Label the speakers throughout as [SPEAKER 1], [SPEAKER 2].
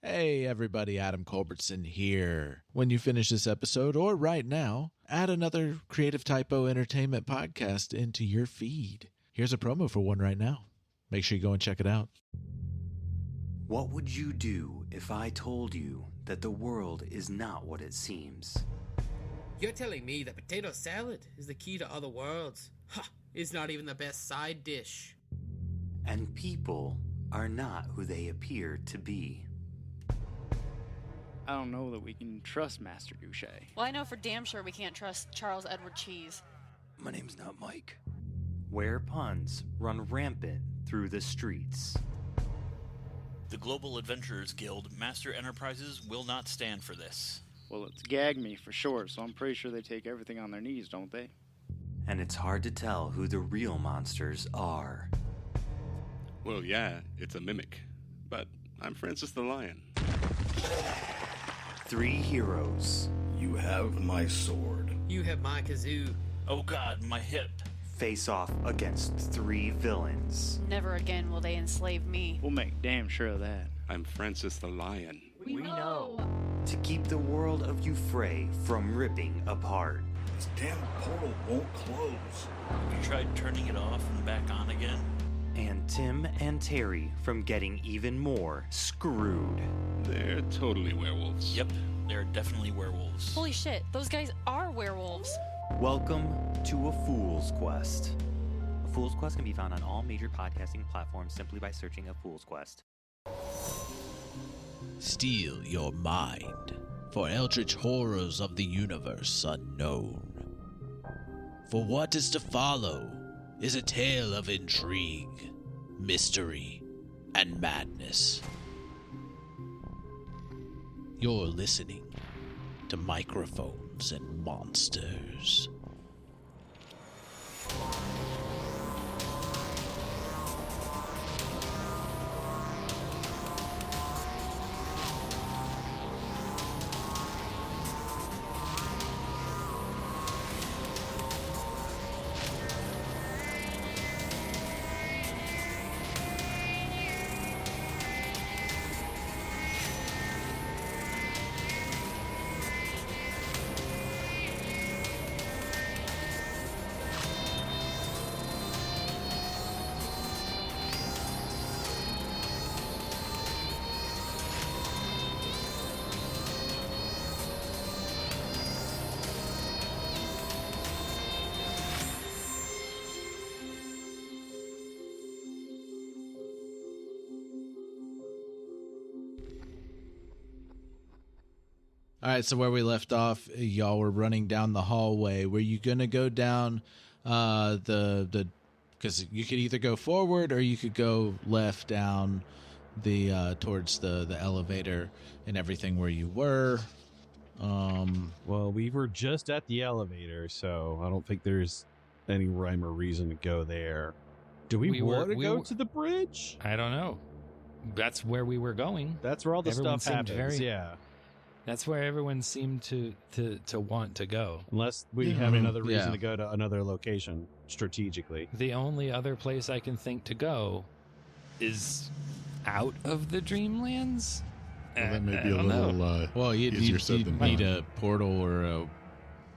[SPEAKER 1] Hey everybody, Adam Culbertson here. When you finish this episode, or right now, add another Creative Typo Entertainment podcast into your feed. Here's a promo for one right now. Make sure you go and check it out.
[SPEAKER 2] What would you do if I told you that the world is not what it seems?
[SPEAKER 3] You're telling me that potato salad is the key to other worlds? Ha! It's not even the best side dish.
[SPEAKER 2] And people are not who they appear to be.
[SPEAKER 4] I don't know that we can trust Master Douche.
[SPEAKER 5] Well, I know for damn sure we can't trust Charles Edward Cheese.
[SPEAKER 2] My name's not Mike. Where puns run rampant through the streets.
[SPEAKER 6] The Global Adventurers Guild Master Enterprises will not stand for this.
[SPEAKER 4] Well, it's gag me for short, so I'm pretty sure they take everything on their knees, don't they?
[SPEAKER 2] And it's hard to tell who the real monsters are.
[SPEAKER 7] Well, yeah, it's a mimic. But I'm Francis the Lion.
[SPEAKER 2] Three heroes.
[SPEAKER 8] You have my sword.
[SPEAKER 3] You have my kazoo.
[SPEAKER 6] Oh god, my hip.
[SPEAKER 2] Face off against three villains.
[SPEAKER 5] Never again will they enslave me.
[SPEAKER 4] We'll make damn sure of that.
[SPEAKER 7] I'm Francis the Lion.
[SPEAKER 5] We know.
[SPEAKER 2] To keep the world of Euphrey from ripping apart.
[SPEAKER 8] This damn portal won't close.
[SPEAKER 6] Have you tried turning it off and back on again?
[SPEAKER 2] And Tim and Terry from getting even more screwed.
[SPEAKER 7] They're totally werewolves.
[SPEAKER 6] Yep, they're definitely werewolves.
[SPEAKER 5] Holy shit, those guys are werewolves.
[SPEAKER 2] Welcome to A Fool's Quest. A Fool's Quest can be found on all major podcasting platforms simply by searching A Fool's Quest.
[SPEAKER 1] Steel your mind for eldritch horrors of the universe unknown. For what is to follow is a tale of intrigue, mystery, and madness. You're listening to Microphones and Monsters. All right, so where we left off, y'all were running down the hallway. Were you gonna go down the because you could either go forward or you could go left down the towards the elevator and everything where you were.
[SPEAKER 9] Well, we were just at the elevator, so I don't think there's any rhyme or reason to go there. Do we want to go to the bridge?
[SPEAKER 10] I don't know. That's where we were going.
[SPEAKER 9] That's where all the
[SPEAKER 10] Everyone
[SPEAKER 9] stuff
[SPEAKER 10] seemed
[SPEAKER 9] happens. Yeah.
[SPEAKER 10] That's where everyone seemed to want to go.
[SPEAKER 9] Unless we have another reason to go to another location strategically.
[SPEAKER 10] The only other place I can think to go is out of the Dreamlands.
[SPEAKER 11] Well, that may be a little
[SPEAKER 1] well,
[SPEAKER 11] easier said than
[SPEAKER 1] need
[SPEAKER 11] done.
[SPEAKER 1] a portal or a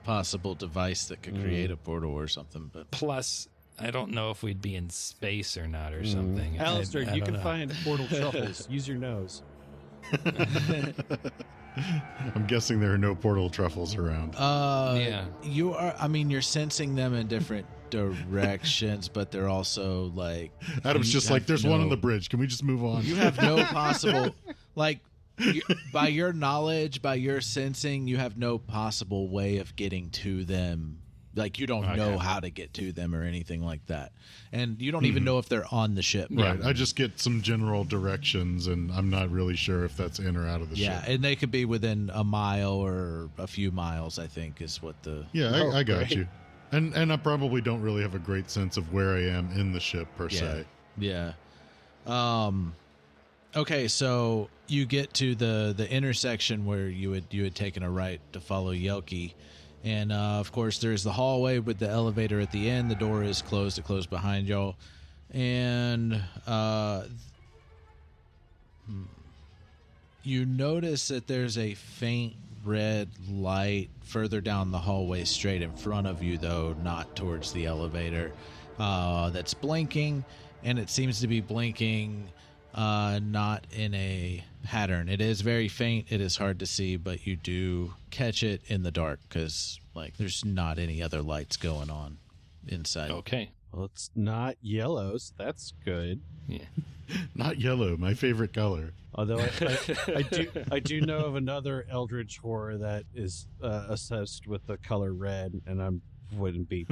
[SPEAKER 1] possible device that could create a portal or something. But
[SPEAKER 10] Plus, I don't know if we'd be in space or not or something.
[SPEAKER 9] Aleister,
[SPEAKER 10] I
[SPEAKER 9] you
[SPEAKER 10] don't
[SPEAKER 9] can
[SPEAKER 10] know.
[SPEAKER 9] find portal truffles. Use your nose.
[SPEAKER 11] I'm guessing there are no portal truffles around.
[SPEAKER 10] Yeah.
[SPEAKER 1] You are. I mean, you're sensing them in different directions, but they're also like.
[SPEAKER 11] Adam's
[SPEAKER 1] you
[SPEAKER 11] just like,
[SPEAKER 1] have
[SPEAKER 11] there's one on the bridge. Can we just move on?
[SPEAKER 1] You have no possible, like, by your knowledge, by your sensing, you have no possible way of getting to them. Like, you don't know how to get to them or anything like that. And you don't even know if they're on the ship.
[SPEAKER 11] Right. I just get some general directions, and I'm not really sure if that's in or out of the ship.
[SPEAKER 1] Yeah, and they could be within a mile or a few miles, I think, is what the...
[SPEAKER 11] Yeah, I got you. And I probably don't really have a great sense of where I am in the ship, per se.
[SPEAKER 1] Yeah. Okay, so you get to the intersection where you had taken a right to follow Yelke. And, of course, there's the hallway with the elevator at the end. The door is closed. It closed behind y'all. You notice that there's a faint red light further down the hallway straight in front of you, though not towards the elevator, that's blinking, and it seems to be blinking not in a pattern. It is very faint. It is hard to see, but you do catch it in the dark because there's not any other lights going on inside.
[SPEAKER 10] Okay.
[SPEAKER 9] Well, it's not yellow, so that's good.
[SPEAKER 10] Yeah.
[SPEAKER 11] Not yellow, my favorite color.
[SPEAKER 9] Although I do know of another eldritch horror that is assessed with the color red, and I wouldn't be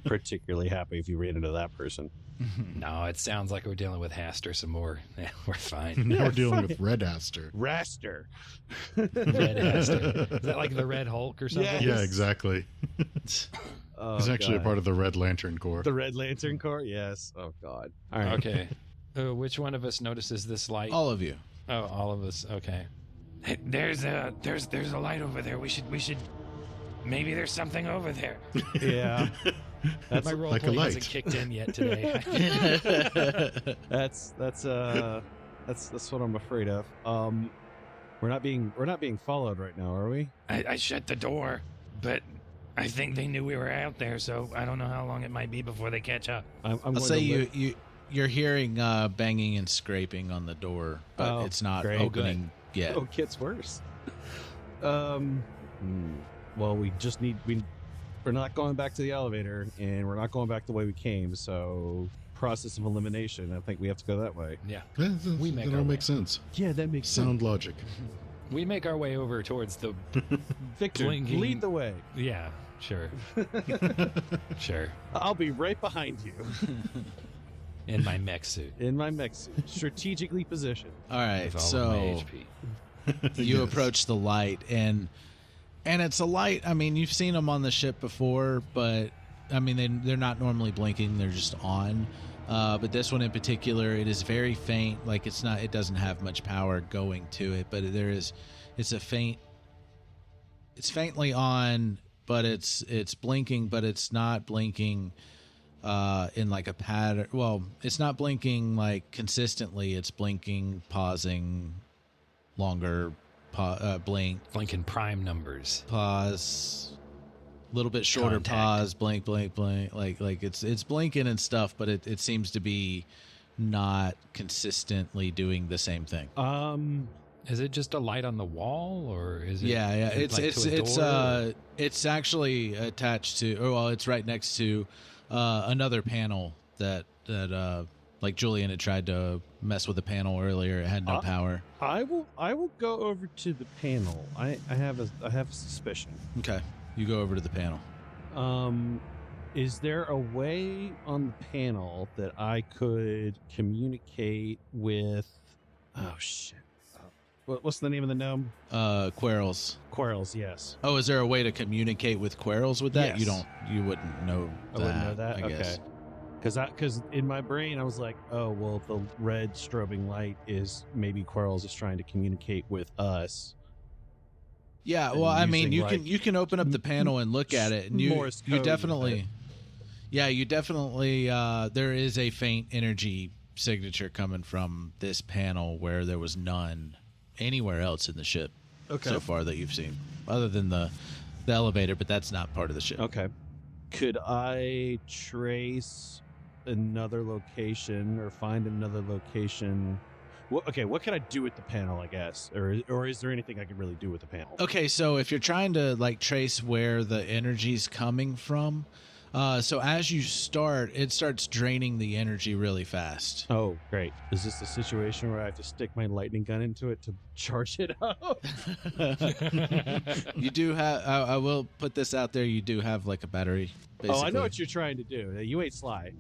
[SPEAKER 9] particularly happy if you ran into that person.
[SPEAKER 10] No, it sounds like we're dealing with Haster some more. Yeah, we're fine.
[SPEAKER 11] Now we're dealing with Red Aster.
[SPEAKER 9] Raster.
[SPEAKER 10] Red Haster. Is that like the Red Hulk or something?
[SPEAKER 9] Yes.
[SPEAKER 11] Yeah, exactly.
[SPEAKER 9] Oh,
[SPEAKER 11] He's actually
[SPEAKER 9] God.
[SPEAKER 11] a part of the Red Lantern Corps.
[SPEAKER 9] The Red Lantern Corps? Yes. Oh, God. All right.
[SPEAKER 10] Okay. Which one of us notices this light?
[SPEAKER 1] All of you.
[SPEAKER 10] Oh, all of us. Okay.
[SPEAKER 12] Hey, there's a light over there. We should maybe there's something over there.
[SPEAKER 9] Yeah.
[SPEAKER 10] That's my role
[SPEAKER 11] like a
[SPEAKER 10] play
[SPEAKER 11] light.
[SPEAKER 10] hasn't kicked in yet today.
[SPEAKER 9] That's what I'm afraid of. We're not being followed right now, are we?
[SPEAKER 12] I shut the door, but I think they knew we were out there, so I don't know how long it might be before they catch up.
[SPEAKER 1] I'll say you're hearing banging and scraping on the door, but it's not opening yet.
[SPEAKER 9] Oh, it gets worse. Well, we're not going back to the elevator, and we're not going back the way we came. So, process of elimination. I think we have to go that way.
[SPEAKER 10] Yeah.
[SPEAKER 11] That all makes sense.
[SPEAKER 9] Yeah, that makes
[SPEAKER 11] Sound logic.
[SPEAKER 10] We make our way over towards the
[SPEAKER 9] Victor,
[SPEAKER 10] blinking...
[SPEAKER 9] lead the way.
[SPEAKER 10] Yeah, sure. Sure.
[SPEAKER 9] I'll be right behind you.
[SPEAKER 10] In my mech suit.
[SPEAKER 9] In my mech suit. Strategically positioned.
[SPEAKER 1] All right,
[SPEAKER 10] With all
[SPEAKER 1] so
[SPEAKER 10] of my HP.
[SPEAKER 1] you approach the light, and it's a light. I mean, you've seen them on the ship before, but I mean, they're not normally blinking. They're just on. But this one in particular, it is very faint. Like it doesn't have much power going to it, but it's faintly on, but it's blinking, but it's not blinking in like a pattern. Well, it's not blinking like consistently. It's blinking, pausing, longer, blink,
[SPEAKER 10] Blinking prime numbers.
[SPEAKER 1] pause, a little bit shorter
[SPEAKER 10] Contact.
[SPEAKER 1] pause, blink, blink, blink. Like it's blinking and stuff, but it seems to be not consistently doing the same thing.
[SPEAKER 10] Is it just a light on the wall, or is it?
[SPEAKER 1] Yeah.
[SPEAKER 10] Door?
[SPEAKER 1] It's actually attached to. Oh, well, it's right next to another panel that like Julian had tried to mess with the panel earlier. It had no power.
[SPEAKER 9] I will go over to the panel. I have a suspicion.
[SPEAKER 1] Okay, you go over to the panel.
[SPEAKER 9] Is there a way on the panel that I could communicate with? Oh shit! What's the name of the gnome?
[SPEAKER 1] Quarrels.
[SPEAKER 9] Quarrels. Yes.
[SPEAKER 1] Oh, is there a way to communicate with Quarrels with that?
[SPEAKER 9] Yes.
[SPEAKER 1] You wouldn't know that.
[SPEAKER 9] I wouldn't know that.
[SPEAKER 1] I guess.
[SPEAKER 9] Okay. Because in my brain I was like, oh well, the red strobing light is maybe Quarrels is trying to communicate with us.
[SPEAKER 1] Yeah,
[SPEAKER 9] And
[SPEAKER 1] well, I mean,
[SPEAKER 9] using,
[SPEAKER 1] you can open up the panel and look at it, and you
[SPEAKER 9] Morse code
[SPEAKER 1] definitely, there is a faint energy signature coming from this panel where there was none anywhere else in the ship so far that you've seen, other than the elevator, but that's not part of the ship.
[SPEAKER 9] Okay. Could I trace another location or find another location? Well, okay, what can I do with the panel, I guess? Or is there anything I can really do with the panel?
[SPEAKER 1] Okay, so if you're trying to like trace where the energy's coming from, so as you start, it starts draining the energy really fast.
[SPEAKER 9] Oh, great. Is this a situation where I have to stick my lightning gun into it to charge it up?
[SPEAKER 1] You do have, I will put this out there, you do have like a battery, basically.
[SPEAKER 9] Oh, I know what you're trying to do. You ain't sly.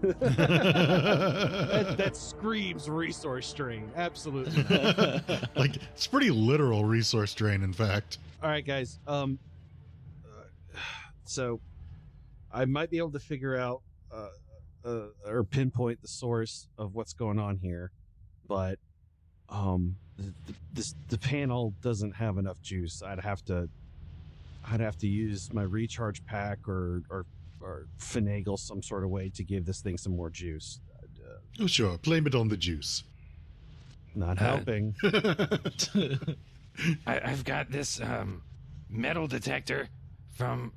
[SPEAKER 9] that screams resource strain. Absolutely.
[SPEAKER 11] Like, it's pretty literal resource drain, in fact.
[SPEAKER 9] All right, guys. So I might be able to figure out or pinpoint the source of what's going on here, but the panel doesn't have enough juice. I'd have to use my recharge pack or finagle some sort of way to give this thing some more juice.
[SPEAKER 11] Oh, sure. Blame it on the juice.
[SPEAKER 9] Not helping.
[SPEAKER 12] I've got this metal detector from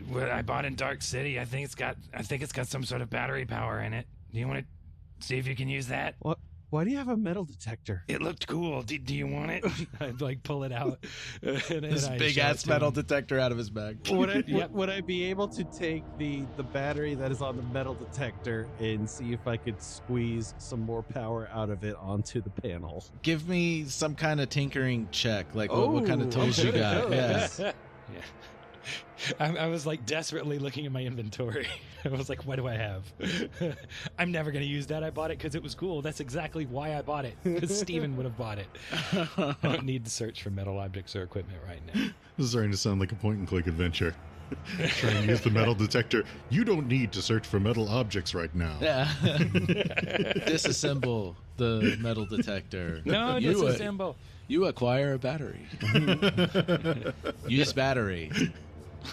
[SPEAKER 12] what I bought in Dark City. I think it's got some sort of battery power in it. Do you want to see if you can use that?
[SPEAKER 9] What? Why do you have a metal detector?
[SPEAKER 12] It looked cool. Do you want it?
[SPEAKER 10] I'd like pull it out.
[SPEAKER 1] This big ass metal detector out of his bag.
[SPEAKER 9] Would I be able to take the battery that is on the metal detector and see if I could squeeze some more power out of it onto the panel?
[SPEAKER 1] Give me some kind of tinkering check. Like what kind of tools you got? Yeah.
[SPEAKER 10] Yeah. I was like desperately looking at my inventory. I was like, what do I have? I'm never going to use that. I bought it because it was cool. That's exactly why I bought it. Because Steven would have bought it. I don't need to search for metal objects or equipment right now.
[SPEAKER 11] This is starting to sound like a point-and-click adventure. Trying to use the metal detector. You don't need to search for metal objects right now.
[SPEAKER 1] Yeah. Disassemble the metal detector.
[SPEAKER 10] No, disassemble.
[SPEAKER 1] You acquire a battery. Use battery.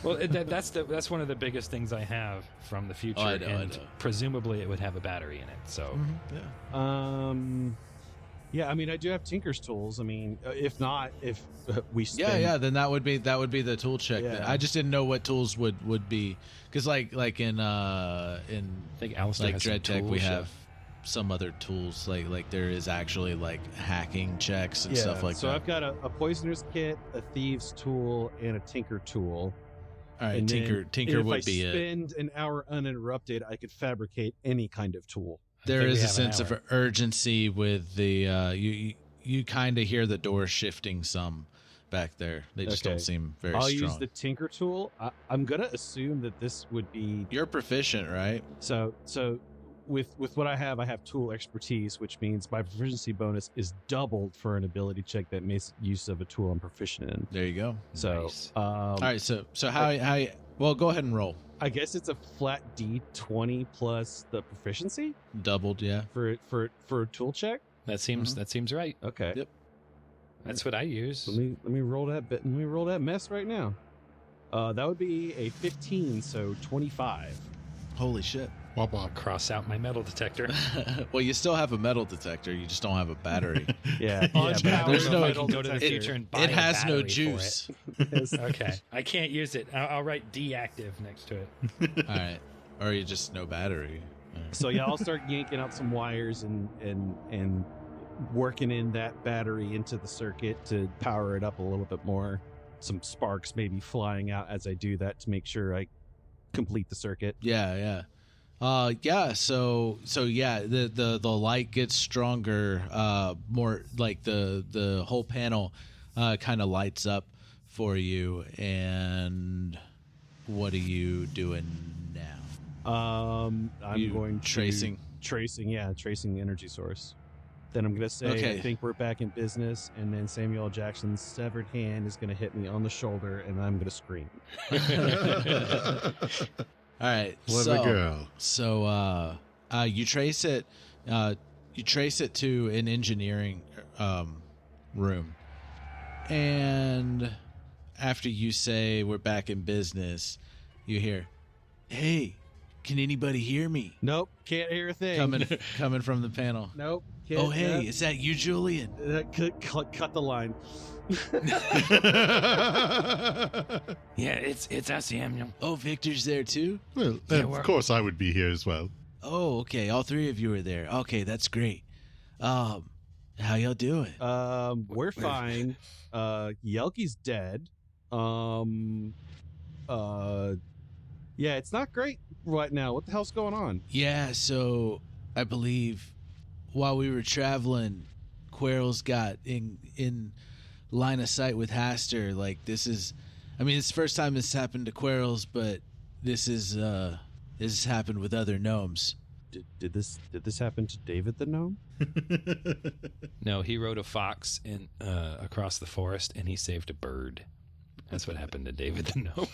[SPEAKER 10] Well, that's one of the biggest things I have from the future,
[SPEAKER 1] I know.
[SPEAKER 10] Presumably it would have a battery in it. So,
[SPEAKER 9] yeah. I mean, I do have Tinker's tools. I mean, if we spend...
[SPEAKER 1] then that would be the tool check.
[SPEAKER 9] Yeah.
[SPEAKER 1] I just didn't know what tools would be, because like in
[SPEAKER 10] I think Aleister
[SPEAKER 1] like
[SPEAKER 10] has
[SPEAKER 1] Dread
[SPEAKER 10] some
[SPEAKER 1] Tech we
[SPEAKER 10] tools,
[SPEAKER 1] have some other tools like there is actually like hacking checks and stuff like
[SPEAKER 9] so
[SPEAKER 1] that.
[SPEAKER 9] I've got a poisoner's kit, a thieves tool, and a tinker tool.
[SPEAKER 1] All right,
[SPEAKER 9] And
[SPEAKER 1] tinker would be
[SPEAKER 9] it. If I
[SPEAKER 1] it.
[SPEAKER 9] spend an hour uninterrupted, I could fabricate any kind of tool.
[SPEAKER 1] There is a sense of urgency with the you kind of hear the door shifting some back there. They just don't seem very
[SPEAKER 9] I'll
[SPEAKER 1] strong.
[SPEAKER 9] use the tinker tool. I'm gonna assume that this would be...
[SPEAKER 1] You're proficient, right?
[SPEAKER 9] So with what I have tool expertise, which means my proficiency bonus is doubled for an ability check that makes use of a tool I'm proficient in.
[SPEAKER 1] There you go.
[SPEAKER 9] So,
[SPEAKER 10] Nice.
[SPEAKER 1] All right, so how well, go ahead and roll.
[SPEAKER 9] I guess it's a flat D20 plus the proficiency
[SPEAKER 1] Doubled, yeah.
[SPEAKER 9] for a tool check.
[SPEAKER 10] That seems right.
[SPEAKER 9] Okay.
[SPEAKER 1] Yep.
[SPEAKER 10] That's what I use.
[SPEAKER 9] Let me roll that bit. Let me roll that mess right now. That would be a 15, so 25.
[SPEAKER 1] Holy shit.
[SPEAKER 11] Wop wop.
[SPEAKER 10] Cross out my metal detector.
[SPEAKER 1] Well, you still have a metal detector. You just don't have a battery.
[SPEAKER 9] Yeah.
[SPEAKER 10] But
[SPEAKER 1] there's no-
[SPEAKER 10] I can go to the future and buy
[SPEAKER 1] It
[SPEAKER 10] a
[SPEAKER 1] has no
[SPEAKER 10] battery for
[SPEAKER 1] juice.
[SPEAKER 10] it. Okay. I can't use it. I'll write deactive next to it.
[SPEAKER 1] All right. Or you just no battery.
[SPEAKER 9] So yeah, I'll start yanking out some wires and working in that battery into the circuit to power it up a little bit more. Some sparks maybe flying out as I do that to make sure I complete the circuit.
[SPEAKER 1] Yeah. So yeah, the light gets stronger, more like the whole panel kind of lights up for you. And what are you doing now?
[SPEAKER 9] I'm going to
[SPEAKER 1] tracing
[SPEAKER 9] the energy source. Then I'm going to say,
[SPEAKER 1] Okay.
[SPEAKER 9] I think we're back in business, and then Samuel L. Jackson's severed hand is going to hit me on the shoulder, and I'm going to scream.
[SPEAKER 1] All right.
[SPEAKER 11] Clever girl.
[SPEAKER 1] So you trace it. You trace it to an engineering room, and after you say we're back in business, you hear, "Hey, can anybody hear me?"
[SPEAKER 9] Nope, can't hear a thing.
[SPEAKER 1] Coming from the panel.
[SPEAKER 9] Nope.
[SPEAKER 1] Oh, hey, is that you, Julian?
[SPEAKER 9] Cut the line.
[SPEAKER 12] Yeah, it's us, Samuel.
[SPEAKER 1] Oh, Victor's there too?
[SPEAKER 11] Well,
[SPEAKER 12] Yeah,
[SPEAKER 11] of course I would be here as well.
[SPEAKER 1] Oh, okay. All three of you are there. Okay, that's great. How y'all doing?
[SPEAKER 9] We're fine. Yelky's dead. Yeah, it's not great right now. What the hell's going on?
[SPEAKER 1] Yeah, so I believe while we were traveling, Quirrell's got in line of sight with Haster. Like, this is, I mean, it's the first time this happened to Quirrell's, but this has happened with other gnomes.
[SPEAKER 9] Did this happen to David the gnome?
[SPEAKER 10] No, he rode a fox in across the forest, and he saved a bird. That's what happened to David the gnome.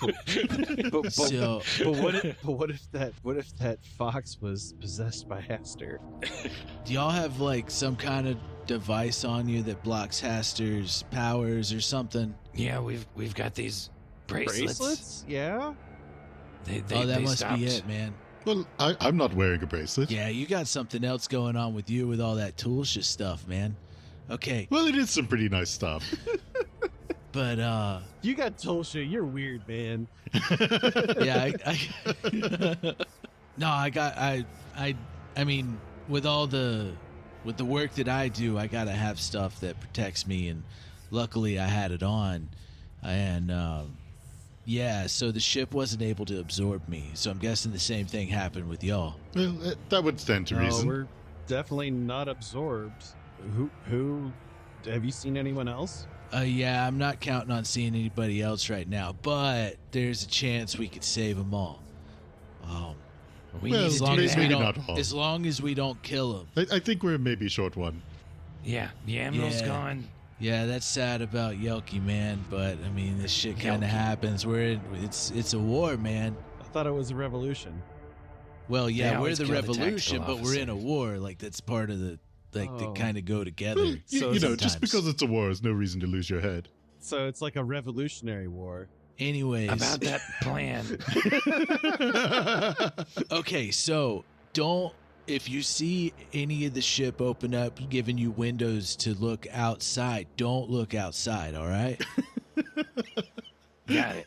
[SPEAKER 9] What if that fox was possessed by Haster?
[SPEAKER 1] Do y'all have like some kind of device on you that blocks Haster's powers or something?
[SPEAKER 12] Yeah, we've got these bracelets.
[SPEAKER 9] Yeah.
[SPEAKER 1] That must be it, man.
[SPEAKER 11] Well, I'm not wearing a bracelet.
[SPEAKER 1] Yeah, you got something else going on with you with all that toolsha stuff, man. Okay.
[SPEAKER 11] Well, it is some pretty nice stuff.
[SPEAKER 1] But
[SPEAKER 9] You got toll shit. You're weird, man.
[SPEAKER 1] yeah, no, I mean, with the work that I do, I gotta have stuff that protects me, and luckily I had it on, and yeah, so the ship wasn't able to absorb me. So I'm guessing the same thing happened with y'all.
[SPEAKER 11] Well, that would stand to reason.
[SPEAKER 9] We're definitely not absorbed. Who? Have you seen anyone else?
[SPEAKER 1] Yeah, I'm not counting on seeing anybody else right now, but there's a chance we could save them all.
[SPEAKER 11] Well,
[SPEAKER 1] as long as we
[SPEAKER 11] maybe
[SPEAKER 1] don't,
[SPEAKER 11] not all.
[SPEAKER 1] as long as we don't kill them.
[SPEAKER 11] I think we're maybe short one.
[SPEAKER 12] Yeah, Yamno's
[SPEAKER 1] Yeah.
[SPEAKER 12] gone.
[SPEAKER 1] Yeah, that's sad about Yelky, man. But I mean, this shit kind of happens. It's a war, man.
[SPEAKER 9] I thought it was a revolution.
[SPEAKER 1] Well,
[SPEAKER 12] They
[SPEAKER 1] yeah, we're
[SPEAKER 12] always
[SPEAKER 1] the
[SPEAKER 12] kill the
[SPEAKER 1] revolution,
[SPEAKER 12] tactical
[SPEAKER 1] but we're in a war. Like that's part of the they kind of go together.
[SPEAKER 11] Well, you know,
[SPEAKER 1] sometimes.
[SPEAKER 11] just because it's a war is no reason to lose your head.
[SPEAKER 9] So it's like a revolutionary war.
[SPEAKER 1] Anyways,
[SPEAKER 12] About that plan.
[SPEAKER 1] Okay, so if you see any of the ship open up, giving you windows to look outside, don't look outside, all right?
[SPEAKER 12] Got it.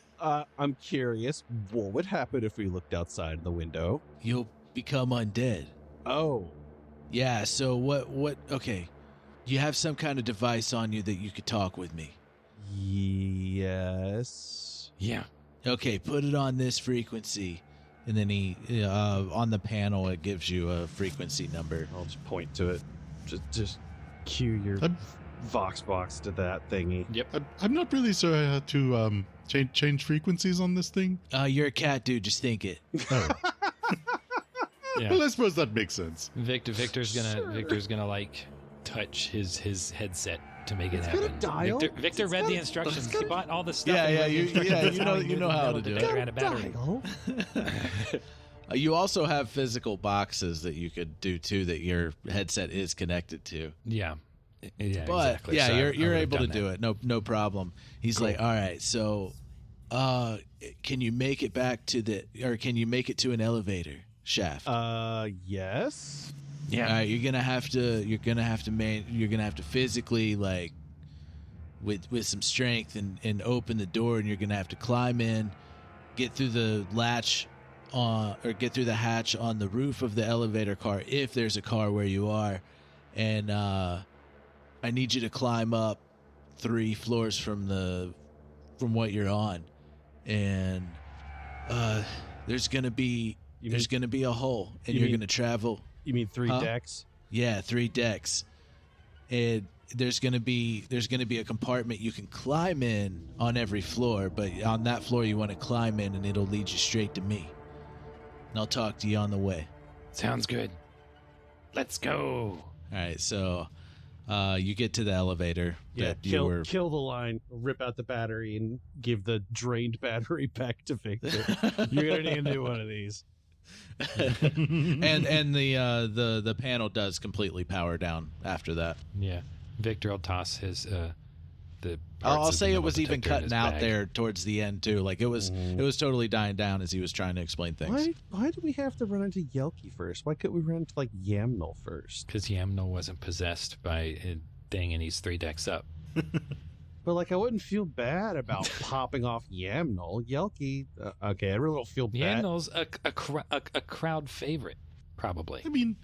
[SPEAKER 9] I'm curious, what would happen if we looked outside the window?
[SPEAKER 1] You'll become undead.
[SPEAKER 9] Oh.
[SPEAKER 1] Yeah, so what, okay. You have some kind of device on you that you could talk with me.
[SPEAKER 9] Yes.
[SPEAKER 12] Yeah.
[SPEAKER 1] Okay, put it on this frequency. And then on the panel, it gives you a frequency number.
[SPEAKER 9] I'll just point to it. Just cue your Vox box to that thingy.
[SPEAKER 10] Yep.
[SPEAKER 11] I'm not really sure how to change frequencies on this thing.
[SPEAKER 1] You're a cat, dude. Just think it.
[SPEAKER 11] Oh.
[SPEAKER 10] Yeah.
[SPEAKER 11] Well, I suppose that makes sense.
[SPEAKER 10] Victor's gonna like touch his headset to make it
[SPEAKER 9] It's got a
[SPEAKER 10] happen.
[SPEAKER 9] dial.
[SPEAKER 10] Victor read the instructions. He bought all the stuff.
[SPEAKER 1] Yeah,
[SPEAKER 10] and
[SPEAKER 1] yeah,
[SPEAKER 10] read the instructions. That's
[SPEAKER 1] you know how to do it.
[SPEAKER 10] Victor had a battery.
[SPEAKER 9] Dial.
[SPEAKER 1] You also have physical boxes that you could do too that your headset is connected to.
[SPEAKER 10] Yeah. Yeah,
[SPEAKER 1] But
[SPEAKER 10] exactly.
[SPEAKER 1] yeah,
[SPEAKER 10] So
[SPEAKER 1] you're
[SPEAKER 10] I would've
[SPEAKER 1] able to
[SPEAKER 10] done
[SPEAKER 1] do it. No problem. He's like, all right, so can you make it can you make it to an elevator shaft?
[SPEAKER 9] Yes.
[SPEAKER 12] Yeah.
[SPEAKER 1] All right, you're gonna have to physically, like, with some strength and open the door, and you're gonna have to climb in, get through the latch or get through the hatch on the roof of the elevator car if there's a car where you are, and I need you to climb up 3 floors from what you're on, and there's gonna be a hole, and you're gonna travel.
[SPEAKER 9] You mean 3 decks?
[SPEAKER 1] Yeah, 3 decks, and there's gonna be a compartment you can climb in on every floor, but on that floor you want to climb in, and it'll lead you straight to me. And I'll talk to you on the way.
[SPEAKER 12] Sounds good. Let's go.
[SPEAKER 1] All right, so you get to the elevator.
[SPEAKER 9] Yeah,
[SPEAKER 1] that you were...
[SPEAKER 9] kill the line, rip out the battery, and give the drained battery back to Victor. You're gonna need a new one of these.
[SPEAKER 1] and the panel does completely power down after that.
[SPEAKER 10] Yeah. Victor will toss his the.
[SPEAKER 1] I'll
[SPEAKER 10] parts of
[SPEAKER 1] say
[SPEAKER 10] the
[SPEAKER 1] it
[SPEAKER 10] metal
[SPEAKER 1] was even
[SPEAKER 10] detector in
[SPEAKER 1] cutting
[SPEAKER 10] his
[SPEAKER 1] out
[SPEAKER 10] bag.
[SPEAKER 1] there towards the end too. Like it was totally dying down as he was trying to explain things.
[SPEAKER 9] Why do we have to run into Yelky first? Why couldn't we run into like Yamnul first?
[SPEAKER 10] Because Yamno wasn't possessed by a thing, and he's 3 decks up.
[SPEAKER 9] But like, I wouldn't feel bad about popping off Yamnul. Yelky, okay, I really don't feel bad.
[SPEAKER 10] Yamno's a crowd favorite, probably.
[SPEAKER 11] I mean,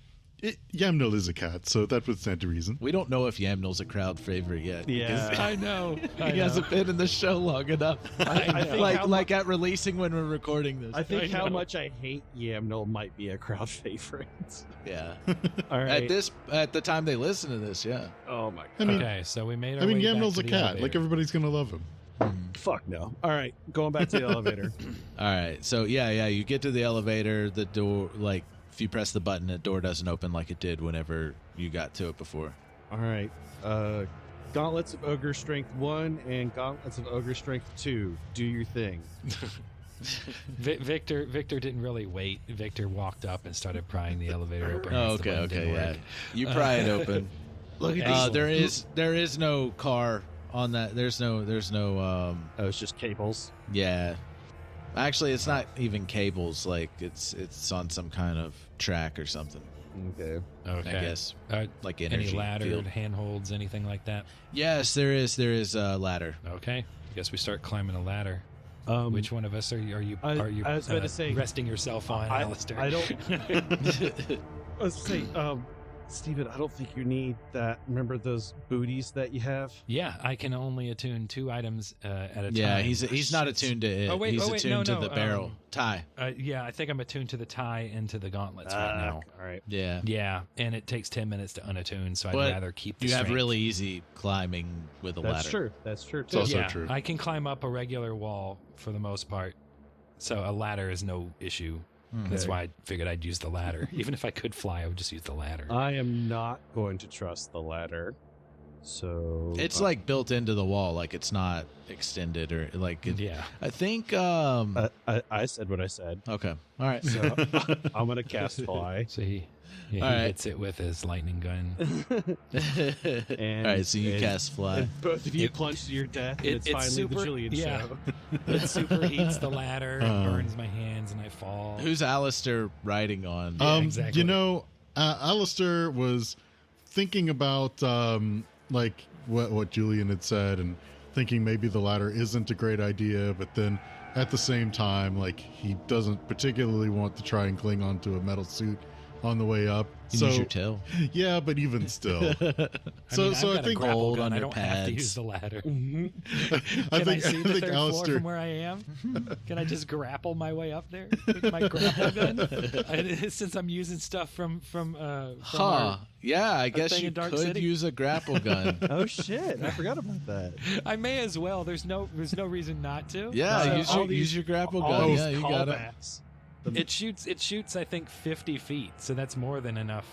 [SPEAKER 11] Yamnul is a cat, so that would stand to reason.
[SPEAKER 1] We don't know if Yamnul's a crowd favorite yet.
[SPEAKER 9] Yeah.
[SPEAKER 1] because
[SPEAKER 10] I know.
[SPEAKER 1] he hasn't been in the show long enough.
[SPEAKER 9] I think
[SPEAKER 1] like at releasing when we're recording this.
[SPEAKER 9] I think
[SPEAKER 10] I
[SPEAKER 9] how
[SPEAKER 10] know.
[SPEAKER 9] much I hate Yamnul might be a crowd favorite.
[SPEAKER 1] Yeah.
[SPEAKER 9] All right.
[SPEAKER 1] At the time they listen to this, yeah.
[SPEAKER 9] Oh my god.
[SPEAKER 11] I mean,
[SPEAKER 10] Okay, so we made our
[SPEAKER 11] I mean,
[SPEAKER 10] way back
[SPEAKER 11] Yamnul's
[SPEAKER 10] to
[SPEAKER 11] a
[SPEAKER 10] the
[SPEAKER 11] cat.
[SPEAKER 10] elevator.
[SPEAKER 11] Like everybody's gonna love him.
[SPEAKER 9] Fuck no. All right, going back to the elevator.
[SPEAKER 1] All right. So yeah, you get to the elevator, the door, like if you press the button, the door doesn't open like it did whenever you got to it before.
[SPEAKER 9] All right. Gauntlets of Ogre Strength 1 and Gauntlets of Ogre Strength 2. Do your thing.
[SPEAKER 10] Victor didn't really wait. Victor walked up and started prying the elevator open.
[SPEAKER 1] Oh,
[SPEAKER 10] as the button didn't
[SPEAKER 1] yeah.
[SPEAKER 10] work.
[SPEAKER 1] You pry it open.
[SPEAKER 9] Look at these.
[SPEAKER 1] There is no car on that. There's no
[SPEAKER 9] Oh, it's just cables.
[SPEAKER 1] yeah. Actually, it's not even cables. Like it's on some kind of track or something.
[SPEAKER 9] Okay.
[SPEAKER 10] Okay.
[SPEAKER 1] I guess. Like
[SPEAKER 10] any
[SPEAKER 1] energy
[SPEAKER 10] laddered
[SPEAKER 1] field.
[SPEAKER 10] handholds, anything like that?
[SPEAKER 1] Yes, there is. There is a ladder.
[SPEAKER 10] Okay. I guess we start climbing a ladder. Which one of us are you?
[SPEAKER 9] I was about to say,
[SPEAKER 10] resting yourself on, Aleister?
[SPEAKER 9] I don't. I was say, Steven, I don't think you need that. Remember those booties that you have?
[SPEAKER 10] Yeah, I can only attune 2 items at a time.
[SPEAKER 1] Yeah, he's not attuned to it. He's attuned to the barrel tie.
[SPEAKER 10] Yeah, I think I'm attuned to the tie and to the gauntlets right now.
[SPEAKER 9] All right.
[SPEAKER 1] Yeah.
[SPEAKER 10] Yeah, and it takes 10 minutes to unattune, so I'd
[SPEAKER 1] But
[SPEAKER 10] rather keep the
[SPEAKER 1] you have
[SPEAKER 10] strength.
[SPEAKER 1] really easy climbing with a ladder.
[SPEAKER 9] That's true. That's true.
[SPEAKER 11] It's
[SPEAKER 9] Too.
[SPEAKER 11] also
[SPEAKER 10] Yeah,
[SPEAKER 11] true.
[SPEAKER 10] I can climb up a regular wall for the most part, so a ladder is no issue. That's why I figured I'd use the ladder. Even if I could fly, I would just use the ladder.
[SPEAKER 9] I am not going to trust the ladder. So
[SPEAKER 1] It's like built into the wall, like it's not extended or like.
[SPEAKER 10] Yeah.
[SPEAKER 1] I think.
[SPEAKER 9] I said what I said.
[SPEAKER 1] Okay. All right.
[SPEAKER 9] So I'm gonna cast fly.
[SPEAKER 10] So he
[SPEAKER 1] All right.
[SPEAKER 10] hits it with his lightning gun.
[SPEAKER 9] And
[SPEAKER 1] all right. So you cast fly.
[SPEAKER 9] and both of you plunge to your death. And it's finally the Julian show.
[SPEAKER 10] It superheats the ladder and burns my hands, and I fall.
[SPEAKER 1] Who's Aleister riding on?
[SPEAKER 10] Exactly.
[SPEAKER 11] You know, Aleister was thinking about like what Julian had said, and thinking maybe the ladder isn't a great idea, but then at the same time, like he doesn't particularly want to try and cling onto a metal suit on the way up.
[SPEAKER 1] You use your tail.
[SPEAKER 11] Yeah, but even still.
[SPEAKER 10] I think
[SPEAKER 1] gold on
[SPEAKER 10] I
[SPEAKER 1] your
[SPEAKER 10] don't have to
[SPEAKER 1] pads.
[SPEAKER 10] use the ladder.
[SPEAKER 11] I
[SPEAKER 10] Can I
[SPEAKER 11] think
[SPEAKER 10] see the third floor
[SPEAKER 11] Aleister.
[SPEAKER 10] from where I am? Can I just grapple my way up there with my grapple gun? Since I'm using stuff from
[SPEAKER 1] Yeah, I guess
[SPEAKER 10] thing
[SPEAKER 1] you
[SPEAKER 10] in Dark
[SPEAKER 1] could
[SPEAKER 10] City?
[SPEAKER 1] use a grapple gun.
[SPEAKER 9] Oh shit! I forgot about that.
[SPEAKER 10] I may as well. There's no reason not to.
[SPEAKER 1] Yeah,
[SPEAKER 10] So
[SPEAKER 1] use your grapple
[SPEAKER 9] all
[SPEAKER 1] gun.
[SPEAKER 9] these
[SPEAKER 1] Yeah, you got it.
[SPEAKER 9] callbacks.
[SPEAKER 10] It shoots I think 50 feet, so that's more than enough.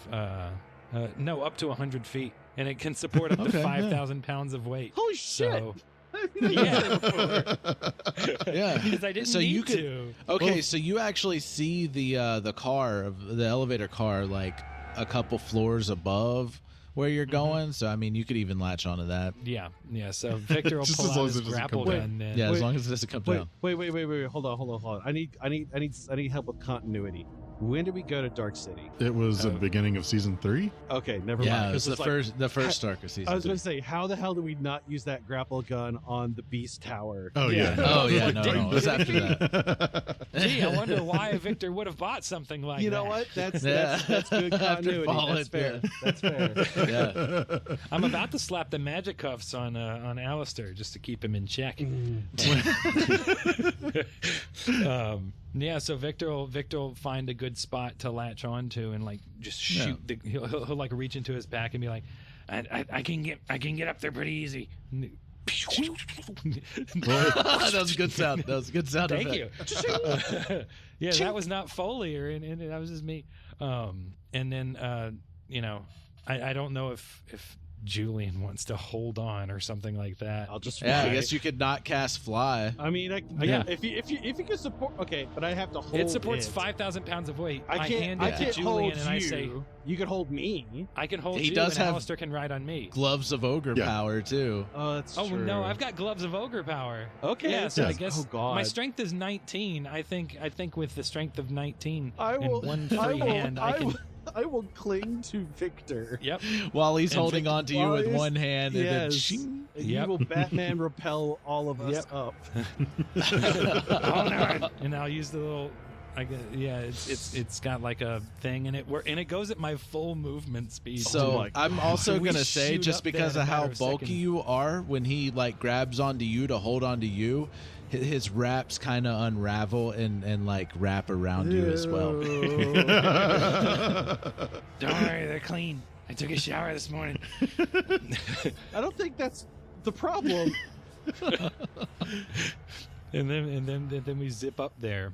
[SPEAKER 10] No, up to 100 feet, and it can support up to
[SPEAKER 1] Okay,
[SPEAKER 10] 5,000 pounds of weight.
[SPEAKER 9] Holy shit!
[SPEAKER 10] So,
[SPEAKER 1] Yeah.
[SPEAKER 10] because I didn't
[SPEAKER 1] So
[SPEAKER 10] need
[SPEAKER 1] you could-
[SPEAKER 10] to.
[SPEAKER 1] Okay, so you actually see the elevator car like a couple floors above where you're going. So I mean, you could even latch onto that.
[SPEAKER 10] Yeah. So Victor will
[SPEAKER 11] Just
[SPEAKER 10] pull
[SPEAKER 11] as
[SPEAKER 10] out
[SPEAKER 11] long
[SPEAKER 10] his
[SPEAKER 11] as it doesn't
[SPEAKER 10] grapple
[SPEAKER 11] come
[SPEAKER 10] gun. And,
[SPEAKER 1] Yeah, as
[SPEAKER 9] Wait,
[SPEAKER 1] long as it doesn't come down.
[SPEAKER 9] Wait. Hold on. I need help with continuity. When did we go to Dark City?
[SPEAKER 11] It was at the beginning of season 3.
[SPEAKER 9] Okay, never
[SPEAKER 1] Yeah,
[SPEAKER 9] mind.
[SPEAKER 1] it was
[SPEAKER 9] 'cause
[SPEAKER 1] the first arc of season.
[SPEAKER 9] I was going
[SPEAKER 1] three.
[SPEAKER 9] to say, how the hell did we not use that grapple gun on the Beast Tower?
[SPEAKER 11] Oh yeah.
[SPEAKER 1] Oh yeah, no, it was after that.
[SPEAKER 10] Gee, I wonder why Victor would have bought something like that.
[SPEAKER 9] You know what? That's
[SPEAKER 1] Yeah.
[SPEAKER 9] that's good
[SPEAKER 1] After
[SPEAKER 9] continuity.
[SPEAKER 1] falling,
[SPEAKER 9] That's fair.
[SPEAKER 1] yeah.
[SPEAKER 9] That's fair.
[SPEAKER 1] Yeah.
[SPEAKER 10] I'm about to slap the magic cuffs on Aleister just to keep him in check. Yeah, so Victor will find a good spot to latch onto and like just shoot. He'll like reach into his pack and be like, I can get up there pretty easy.
[SPEAKER 1] That was a good sound. That was a good sound.
[SPEAKER 10] Thank
[SPEAKER 1] effect.
[SPEAKER 10] you. Yeah, that was not Foley or that was just me. And then I don't know if Julian wants to hold on or something like that.
[SPEAKER 9] I'll just
[SPEAKER 1] Yeah, I
[SPEAKER 9] fly.
[SPEAKER 1] guess you could not cast fly.
[SPEAKER 9] I mean,
[SPEAKER 10] Yeah.
[SPEAKER 9] if you can support, okay, but I have to hold.
[SPEAKER 10] It supports 5,000 pounds of weight.
[SPEAKER 9] I
[SPEAKER 10] hand
[SPEAKER 9] can't.
[SPEAKER 10] it
[SPEAKER 9] I
[SPEAKER 10] to
[SPEAKER 9] can't
[SPEAKER 10] Julian
[SPEAKER 9] hold
[SPEAKER 10] and
[SPEAKER 9] you.
[SPEAKER 10] I say,
[SPEAKER 9] You can hold me.
[SPEAKER 10] I can hold
[SPEAKER 1] He
[SPEAKER 10] you,
[SPEAKER 1] does
[SPEAKER 10] and
[SPEAKER 1] have-
[SPEAKER 10] Aleister can ride on me.
[SPEAKER 1] Gloves of ogre
[SPEAKER 11] Yeah.
[SPEAKER 1] power too.
[SPEAKER 9] Oh, that's
[SPEAKER 10] Oh
[SPEAKER 9] true.
[SPEAKER 10] no, I've got gloves of ogre power.
[SPEAKER 9] Okay.
[SPEAKER 10] Yeah, so I
[SPEAKER 11] Yes.
[SPEAKER 10] guess
[SPEAKER 9] Oh, God.
[SPEAKER 10] my strength is 19. I think with the strength of 19
[SPEAKER 9] I will.
[SPEAKER 10] and one
[SPEAKER 9] I
[SPEAKER 10] free
[SPEAKER 9] will,
[SPEAKER 10] hand,
[SPEAKER 9] I
[SPEAKER 10] I can.
[SPEAKER 9] will, I will cling to Victor.
[SPEAKER 10] Yep.
[SPEAKER 1] While he's
[SPEAKER 10] And
[SPEAKER 1] holding on to you with one hand, and then
[SPEAKER 9] Yes.
[SPEAKER 1] shing.
[SPEAKER 9] And
[SPEAKER 10] Yep.
[SPEAKER 9] you will Batman repel all of us
[SPEAKER 10] Yep.
[SPEAKER 9] up.
[SPEAKER 10] Oh no! And I'll use the little. It's got like a thing in it and it goes at my full movement speed.
[SPEAKER 1] So
[SPEAKER 9] my
[SPEAKER 1] I'm also
[SPEAKER 10] We
[SPEAKER 1] gonna say,
[SPEAKER 10] shoot
[SPEAKER 1] just
[SPEAKER 10] up there
[SPEAKER 1] because
[SPEAKER 10] in a
[SPEAKER 1] of how
[SPEAKER 10] matter of
[SPEAKER 1] bulky
[SPEAKER 10] seconds.
[SPEAKER 1] you are, when he like grabs onto you to hold onto you, his wraps kind of unravel and like wrap around you as well.
[SPEAKER 12] Don't worry, they're clean. I took a shower this morning.
[SPEAKER 9] I don't think that's the problem.
[SPEAKER 10] and then we zip up there.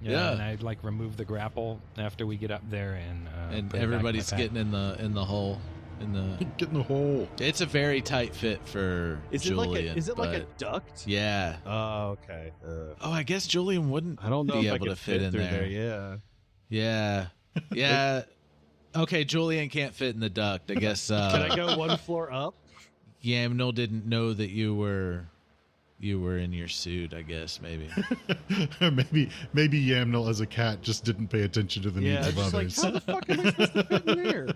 [SPEAKER 1] Yeah.
[SPEAKER 10] And I like remove the grapple after we get up there and
[SPEAKER 1] And
[SPEAKER 10] put it back in my
[SPEAKER 1] everybody's
[SPEAKER 10] pack.
[SPEAKER 1] getting in the hole.
[SPEAKER 11] Get in the hole.
[SPEAKER 1] It's a very tight fit for
[SPEAKER 9] Is
[SPEAKER 1] Julian.
[SPEAKER 9] it like a
[SPEAKER 1] but-
[SPEAKER 9] duct?
[SPEAKER 1] Yeah.
[SPEAKER 9] Oh, okay.
[SPEAKER 1] Oh, I guess Julian wouldn't.
[SPEAKER 9] I don't know
[SPEAKER 1] be
[SPEAKER 9] if I
[SPEAKER 1] able
[SPEAKER 9] could
[SPEAKER 1] to fit in
[SPEAKER 9] through
[SPEAKER 1] there.
[SPEAKER 9] Yeah.
[SPEAKER 1] Yeah. Yeah. Okay, Julian can't fit in the duct. I guess.
[SPEAKER 9] Can I go one floor up?
[SPEAKER 1] Yamnil didn't know that you were you were in your suit, I guess, maybe.
[SPEAKER 11] maybe Yamnel as a cat just didn't pay attention to the needs of others.
[SPEAKER 9] How the fuck am I supposed to fit in there?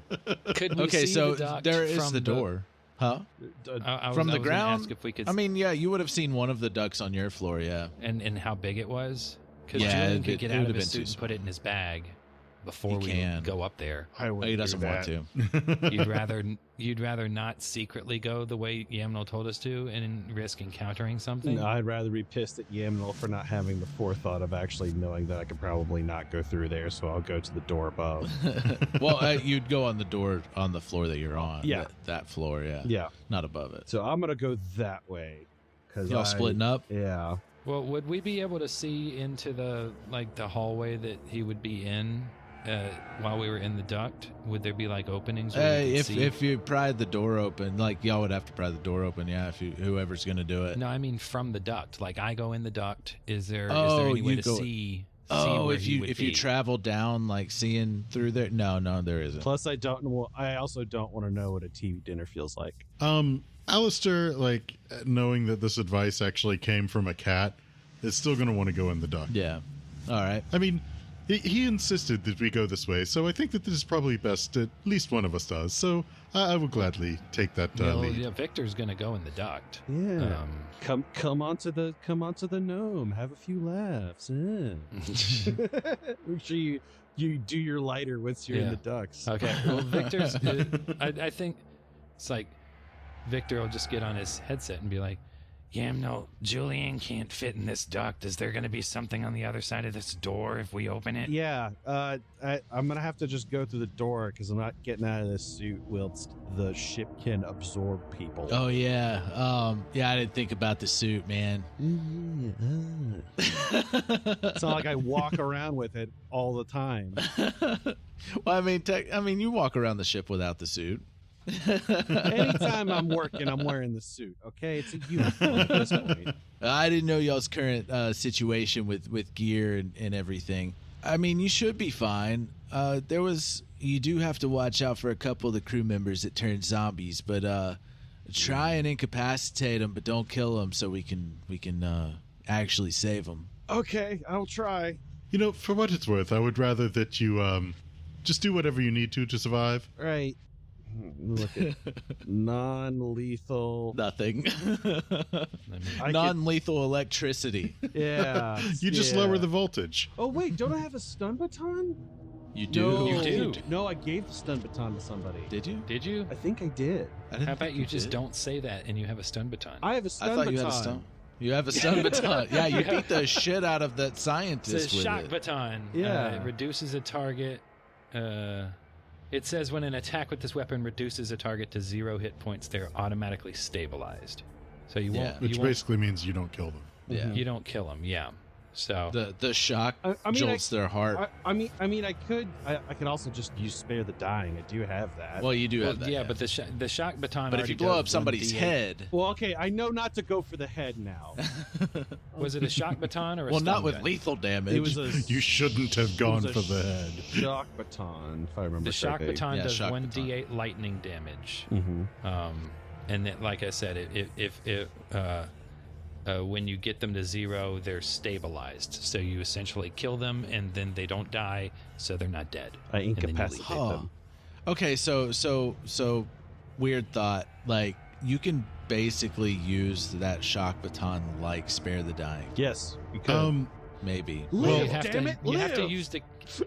[SPEAKER 10] Could we
[SPEAKER 1] Okay,
[SPEAKER 10] see
[SPEAKER 1] so
[SPEAKER 10] the duct
[SPEAKER 1] there is
[SPEAKER 10] from
[SPEAKER 1] the door. Huh? From the
[SPEAKER 10] I was gonna
[SPEAKER 1] ground?
[SPEAKER 10] ask if we could
[SPEAKER 1] I mean, yeah, you would have seen one of the ducks on your floor, yeah.
[SPEAKER 10] and how big it was. Because
[SPEAKER 1] Yeah,
[SPEAKER 10] Julian
[SPEAKER 1] it-
[SPEAKER 10] could get
[SPEAKER 1] it
[SPEAKER 10] out
[SPEAKER 1] would
[SPEAKER 10] of
[SPEAKER 1] have
[SPEAKER 10] his
[SPEAKER 1] been
[SPEAKER 10] suit
[SPEAKER 1] too
[SPEAKER 10] and put it in his bag before
[SPEAKER 1] He
[SPEAKER 10] we
[SPEAKER 1] can.
[SPEAKER 10] go up there.
[SPEAKER 1] He doesn't want to.
[SPEAKER 10] You'd rather not secretly go the way Yamnel told us to and risk encountering something.
[SPEAKER 9] No, I'd rather be pissed at Yamnel for not having the forethought of actually knowing that I could probably not go through there, so I'll go to the door above.
[SPEAKER 1] Well, you'd go on the door on the floor that you're on.
[SPEAKER 9] Yeah.
[SPEAKER 1] That floor, yeah.
[SPEAKER 9] Yeah.
[SPEAKER 1] Not above it.
[SPEAKER 9] So I'm going to go that way.
[SPEAKER 1] Y'all splitting up?
[SPEAKER 9] Yeah.
[SPEAKER 10] Well, would we be able to see into the hallway that he would be in while we were in the duct? Would there be like openings? Where we could see?
[SPEAKER 1] If you pried the door open, like y'all would have to pry the door open, yeah. If whoever's gonna do it.
[SPEAKER 10] No, I mean from the duct. Like I go in the duct. Is there
[SPEAKER 1] Oh,
[SPEAKER 10] any way
[SPEAKER 1] you
[SPEAKER 10] to
[SPEAKER 1] go-
[SPEAKER 10] see?
[SPEAKER 1] Oh,
[SPEAKER 10] where
[SPEAKER 1] if
[SPEAKER 10] he
[SPEAKER 1] you
[SPEAKER 10] would
[SPEAKER 1] if
[SPEAKER 10] be?
[SPEAKER 1] you travel down, like seeing through there, no, there isn't.
[SPEAKER 9] Plus, I also don't want to know what a TV dinner feels like.
[SPEAKER 11] Aleister, like, knowing that this advice actually came from a cat, is still going to want to go in the duct.
[SPEAKER 1] Yeah. All right.
[SPEAKER 11] I mean, he insisted that we go this way, so I think that this is probably best at least one of us does. So I will gladly take that lead.
[SPEAKER 10] Yeah, Victor's gonna go in the duct.
[SPEAKER 9] Yeah. Come onto the gnome. Have a few laughs. Make sure you do your lighter once you're in the ducts.
[SPEAKER 10] Okay. Well, Victor's. I think it's like Victor will just get on his headset and be like,
[SPEAKER 12] Yamnel, Julian can't fit in this duct. Is there going to be something on the other side of this door if we open it?
[SPEAKER 9] Yeah, I'm gonna have to just go through the door because I'm not getting out of this suit whilst the ship can absorb people.
[SPEAKER 1] Oh yeah. Yeah, I didn't think about the suit, man.
[SPEAKER 9] It's not like I walk around with it all the time.
[SPEAKER 1] Well, I mean, you walk around the ship without the suit.
[SPEAKER 9] Anytime I'm working, I'm wearing the suit. Okay, it's a uniform at this point.
[SPEAKER 1] I didn't know y'all's current situation with gear and everything. I mean, you should be fine. You do have to watch out for a couple of the crew members that turn zombies, but try and incapacitate them, but don't kill them, so we can actually save them.
[SPEAKER 9] Okay, I'll try.
[SPEAKER 11] You know, for what it's worth, I would rather that you just do whatever you need to survive.
[SPEAKER 9] Right. Look at non-lethal.
[SPEAKER 1] Nothing. Non-lethal electricity.
[SPEAKER 9] Yeah.
[SPEAKER 11] You just lower the voltage.
[SPEAKER 9] Oh wait, don't I have a stun baton?
[SPEAKER 1] You do.
[SPEAKER 9] No,
[SPEAKER 10] You do.
[SPEAKER 9] No, I gave the stun baton to somebody.
[SPEAKER 1] Did you?
[SPEAKER 10] "Did you?
[SPEAKER 9] I think I did.
[SPEAKER 10] How about you just don't say that and you have a stun baton?"
[SPEAKER 9] I have a stun
[SPEAKER 1] I thought
[SPEAKER 9] baton.
[SPEAKER 1] you had a stun. You have a stun baton. Yeah, you beat the shit out of that scientist
[SPEAKER 10] It's a
[SPEAKER 1] with
[SPEAKER 10] shock
[SPEAKER 1] it.
[SPEAKER 10] baton.
[SPEAKER 9] Yeah.
[SPEAKER 10] It reduces a target. It says when an attack with this weapon reduces a target to 0 hit points, they're automatically stabilized. So you won't.
[SPEAKER 11] Which
[SPEAKER 10] you won't,
[SPEAKER 11] basically means you don't kill them.
[SPEAKER 1] Yeah.
[SPEAKER 10] you don't kill them. Yeah. So
[SPEAKER 1] The shock
[SPEAKER 9] I mean,
[SPEAKER 1] jolts their heart.
[SPEAKER 9] I mean, I could also just use spare the dying. I do have that.
[SPEAKER 1] Well, you do
[SPEAKER 10] well,
[SPEAKER 1] have that.
[SPEAKER 10] yeah, but the shock baton.
[SPEAKER 1] But if you
[SPEAKER 10] already
[SPEAKER 1] blow
[SPEAKER 10] does
[SPEAKER 1] up somebody's
[SPEAKER 10] 1d8.
[SPEAKER 1] head,
[SPEAKER 9] Well, okay, I know not to go for the head now.
[SPEAKER 10] Was it a shock baton or a
[SPEAKER 1] well, not
[SPEAKER 10] stun
[SPEAKER 1] with
[SPEAKER 10] gun?
[SPEAKER 1] lethal damage.
[SPEAKER 9] It was a
[SPEAKER 11] You shouldn't have gone
[SPEAKER 9] it
[SPEAKER 11] for
[SPEAKER 9] was a
[SPEAKER 11] the head.
[SPEAKER 9] shock baton, if I remember
[SPEAKER 10] The shock
[SPEAKER 9] correctly.
[SPEAKER 10] baton
[SPEAKER 1] Yeah,
[SPEAKER 10] does
[SPEAKER 1] shock
[SPEAKER 10] 1d8 lightning damage.
[SPEAKER 9] Mm-hmm.
[SPEAKER 10] And then, like I said, if when you get them to 0, they're stabilized. So you essentially kill them, and then they don't die, so they're not dead.
[SPEAKER 9] I
[SPEAKER 10] And then you
[SPEAKER 9] incapacitate
[SPEAKER 10] leave.
[SPEAKER 1] Huh.
[SPEAKER 9] them.
[SPEAKER 1] Okay, so weird thought. Like you can basically use that shock baton like spare the dying.
[SPEAKER 9] Yes, you could.
[SPEAKER 1] Maybe.
[SPEAKER 11] Well,
[SPEAKER 10] you have to use the.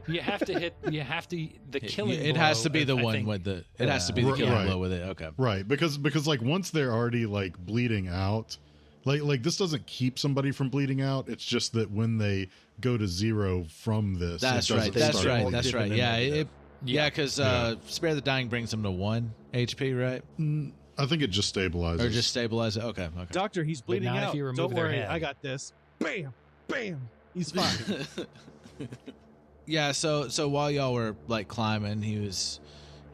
[SPEAKER 10] You have to hit. You have to the killing.
[SPEAKER 1] It has to be the
[SPEAKER 10] blow, I
[SPEAKER 1] one
[SPEAKER 10] think.
[SPEAKER 1] with the. It has to be the killing
[SPEAKER 11] Right.
[SPEAKER 1] blow with it. Okay.
[SPEAKER 11] Right, because like once they're already like bleeding out, like this doesn't keep somebody from bleeding out. It's just that when they go to 0 from this,
[SPEAKER 1] That's
[SPEAKER 11] it
[SPEAKER 1] right.
[SPEAKER 11] doesn't
[SPEAKER 1] That's
[SPEAKER 11] start
[SPEAKER 1] right.
[SPEAKER 11] all
[SPEAKER 1] That's right.
[SPEAKER 11] different
[SPEAKER 1] Yeah.
[SPEAKER 11] and
[SPEAKER 1] Yeah, because spare the dying brings them to 1 HP, right?
[SPEAKER 11] I think it just stabilizes.
[SPEAKER 1] Or just stabilize it. Okay. Okay.
[SPEAKER 9] Doctor, he's bleeding
[SPEAKER 10] not if
[SPEAKER 9] out.
[SPEAKER 10] you remove
[SPEAKER 9] Don't
[SPEAKER 10] their
[SPEAKER 9] worry,
[SPEAKER 10] head.
[SPEAKER 9] I got this. Bam, bam. He's fine.
[SPEAKER 1] Yeah. So while y'all were like climbing, he was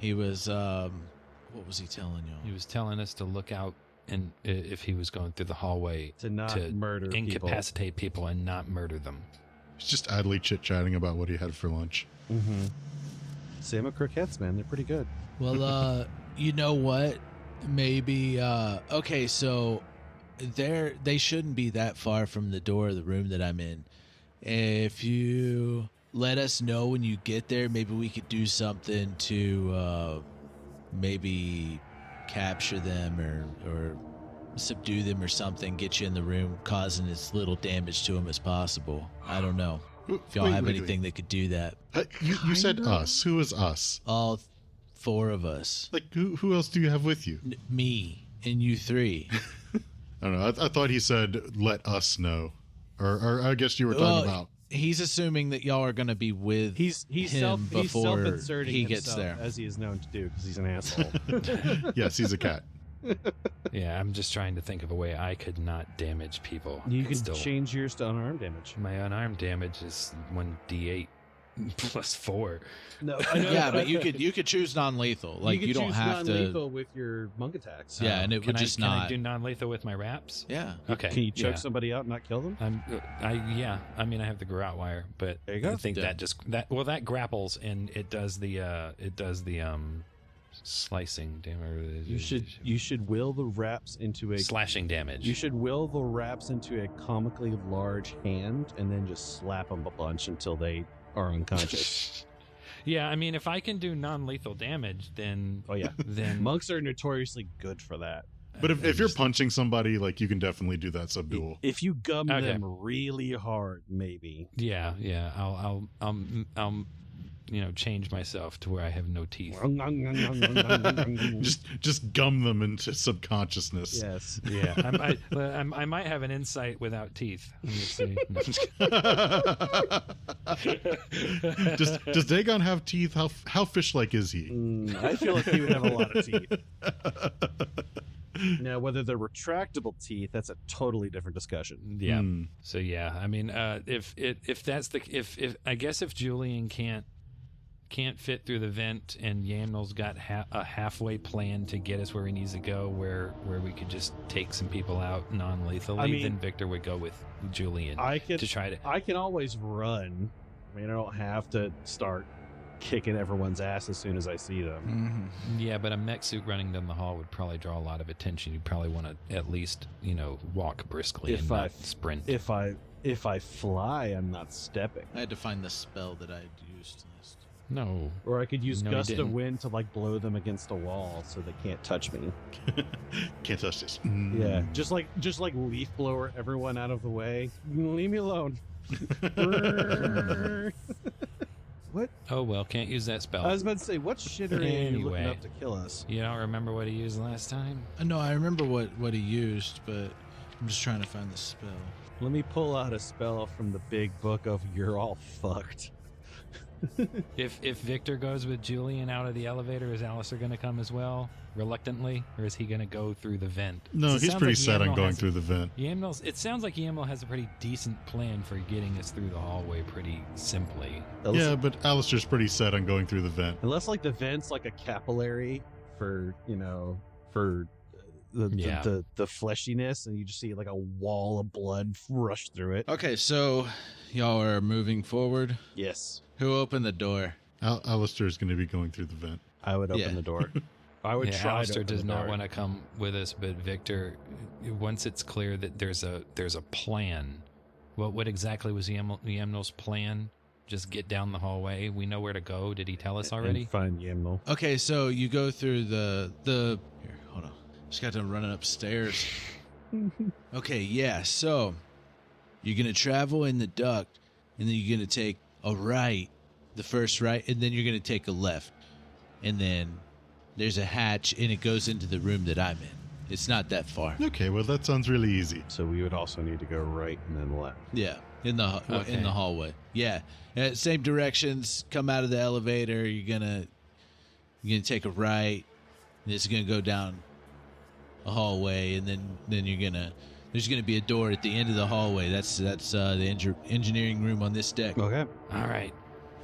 [SPEAKER 1] what was he telling y'all?
[SPEAKER 10] He was telling us to look out, and if he was going through the hallway
[SPEAKER 9] To not murder people.
[SPEAKER 10] incapacitate people and not murder them.
[SPEAKER 11] He's just idly chit-chatting about what he had for lunch.
[SPEAKER 9] Mm-hmm. Salmon croquettes, man, they're pretty good.
[SPEAKER 1] Well, you know what? Maybe. Okay, so they shouldn't be that far from the door of the room that I'm in. If you let us know when you get there, maybe we could do something to maybe capture them or subdue them or something, get you in the room, causing as little damage to them as possible. I don't know if y'all have anything that could do that.
[SPEAKER 11] You said us. Who is us?
[SPEAKER 1] All 4 of us.
[SPEAKER 11] Like, who else do you have with you?
[SPEAKER 1] Me and you 3.
[SPEAKER 11] I don't know. I thought he said, let us know. Or I guess you were talking about.
[SPEAKER 1] He's assuming that y'all are going to be with him before he gets there.
[SPEAKER 9] As he is known to do, because he's an asshole.
[SPEAKER 11] Yes, he's a cat.
[SPEAKER 12] Yeah, I'm just trying to think of a way I could not damage people.
[SPEAKER 9] You can change yours to unarmed damage.
[SPEAKER 12] My unarmed damage is 1d8 plus 4.
[SPEAKER 9] No, I know.
[SPEAKER 1] Yeah, but you could choose non-lethal. Like you don't have to
[SPEAKER 9] non-lethal with your monk attacks.
[SPEAKER 1] Yeah, and it would just not.
[SPEAKER 12] Can I do non-lethal with my wraps?
[SPEAKER 1] Yeah.
[SPEAKER 12] Okay.
[SPEAKER 9] Can you choke somebody out and not kill them?
[SPEAKER 12] I mean, I have the garrote wire, but
[SPEAKER 9] there you go.
[SPEAKER 12] I think that grapples and it does the slicing damage.
[SPEAKER 9] You should will the wraps into a
[SPEAKER 12] slashing damage.
[SPEAKER 9] You should will the wraps into a comically large hand and then just slap them a bunch until they are unconscious.
[SPEAKER 12] Yeah, I mean, if I can do non-lethal damage, then then
[SPEAKER 9] monks are notoriously good for that.
[SPEAKER 11] But if you're punching somebody, like, you can definitely do that subdual.
[SPEAKER 9] If you gum them really hard, maybe.
[SPEAKER 12] Yeah, I'll change myself to where I have no teeth.
[SPEAKER 11] just gum them into subconsciousness.
[SPEAKER 9] Yes.
[SPEAKER 12] Yeah. I might have an insight without teeth. Let me see. No,
[SPEAKER 11] Does Dagon have teeth? How fish-like is he?
[SPEAKER 9] I feel like he would have a lot of teeth. Now, whether they're retractable teeth, that's a totally different discussion.
[SPEAKER 12] Yeah. So yeah, I mean, if I guess if Julian can't fit through the vent and Yamnel's got a halfway plan to get us where he needs to go, where we could just take some people out non-lethally, then Victor would go with Julian to try to.
[SPEAKER 9] I can always run. I mean, I don't have to start kicking everyone's ass as soon as I see them.
[SPEAKER 12] Mm-hmm. Yeah, but a mech suit running down the hall would probably draw a lot of attention. You'd probably want to at least, walk briskly and not sprint.
[SPEAKER 9] If I fly, I'm not stepping.
[SPEAKER 1] I had to find the spell that I used.
[SPEAKER 12] No.
[SPEAKER 9] Or I could use gust of wind to blow them against a wall so they can't touch me.
[SPEAKER 11] Can't touch this.
[SPEAKER 9] Yeah, just like leaf blower everyone out of the way. Leave me alone. What?
[SPEAKER 12] Oh well, can't use that spell.
[SPEAKER 9] I was about to say, what shit are you looking up to kill us?
[SPEAKER 12] You don't remember what he used last time?
[SPEAKER 1] No, I remember what he used, but I'm just trying to find the spell.
[SPEAKER 9] Let me pull out a spell from the big book of You're All Fucked.
[SPEAKER 12] If Victor goes with Julian out of the elevator, is Aleister going to come as well, reluctantly, or is he going to go through the vent?
[SPEAKER 11] No, he's pretty set on going through the vent.
[SPEAKER 12] It sounds like Yamnel has a pretty decent plan for getting us through the hallway pretty simply.
[SPEAKER 11] Yeah, but Aleister's pretty set on going through the vent.
[SPEAKER 9] Unless the vent's like a capillary for the fleshiness, and you just see a wall of blood rush through it.
[SPEAKER 1] Okay, so y'all are moving forward.
[SPEAKER 9] Yes.
[SPEAKER 1] Who opened the door?
[SPEAKER 11] Aleister's going to be going through the vent.
[SPEAKER 9] I would open the door. I would try.
[SPEAKER 12] Aleister does not want to come with us, but Victor, once it's clear that there's a plan, what exactly was Yamnel's plan? Just get down the hallway. We know where to go. Did he tell us already?
[SPEAKER 9] And find Yamnel.
[SPEAKER 1] Okay, so you go through the here. Hold on. Just got done running upstairs. Okay, yeah. So you're gonna travel in the duct, and then you're gonna take a right, the first right, and then you're gonna take a left, and then there's a hatch, and it goes into the room that I'm in. It's not that far.
[SPEAKER 11] Okay, well that sounds really easy.
[SPEAKER 9] So we would also need to go right and then left.
[SPEAKER 1] Yeah, in the hallway. Yeah, same directions. Come out of the elevator. You're gonna take a right, and it's gonna go down a hallway, and then there's gonna be a door at the end of the hallway. That's the engineering room on this deck.
[SPEAKER 9] Okay.
[SPEAKER 12] All right.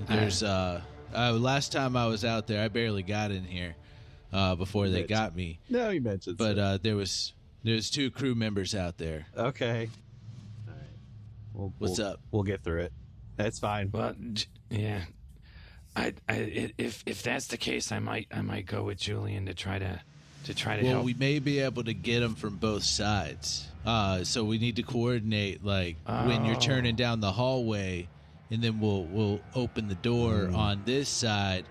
[SPEAKER 1] There's last time I was out there, I barely got in here before they got me.
[SPEAKER 9] No, you mentioned.
[SPEAKER 1] But there's 2 crew members out there.
[SPEAKER 9] Okay. All right.
[SPEAKER 1] What's up?
[SPEAKER 9] We'll get through it. That's fine.
[SPEAKER 12] Well, yeah. If that's the case, I might go with Julian to try to to try to
[SPEAKER 1] Well,
[SPEAKER 12] help.
[SPEAKER 1] we may be able to get them from both sides. So we need to coordinate, like when you're turning down the hallway, and then we'll open the door on this side.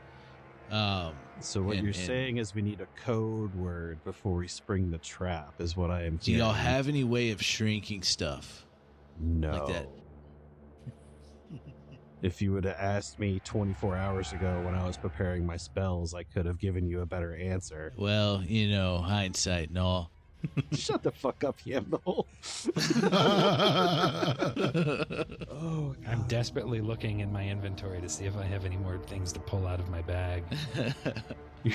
[SPEAKER 9] So what you're saying is we need a code word before we spring the trap, is what I am
[SPEAKER 1] Do y'all have any way of shrinking stuff?
[SPEAKER 9] No.
[SPEAKER 1] Like that?
[SPEAKER 9] If you would have asked me 24 hours ago when I was preparing my spells, I could have given you a better answer.
[SPEAKER 1] Well, hindsight and all.
[SPEAKER 9] Shut the fuck up, Yamble.
[SPEAKER 12] Oh, I'm desperately looking in my inventory to see if I have any more things to pull out of my bag.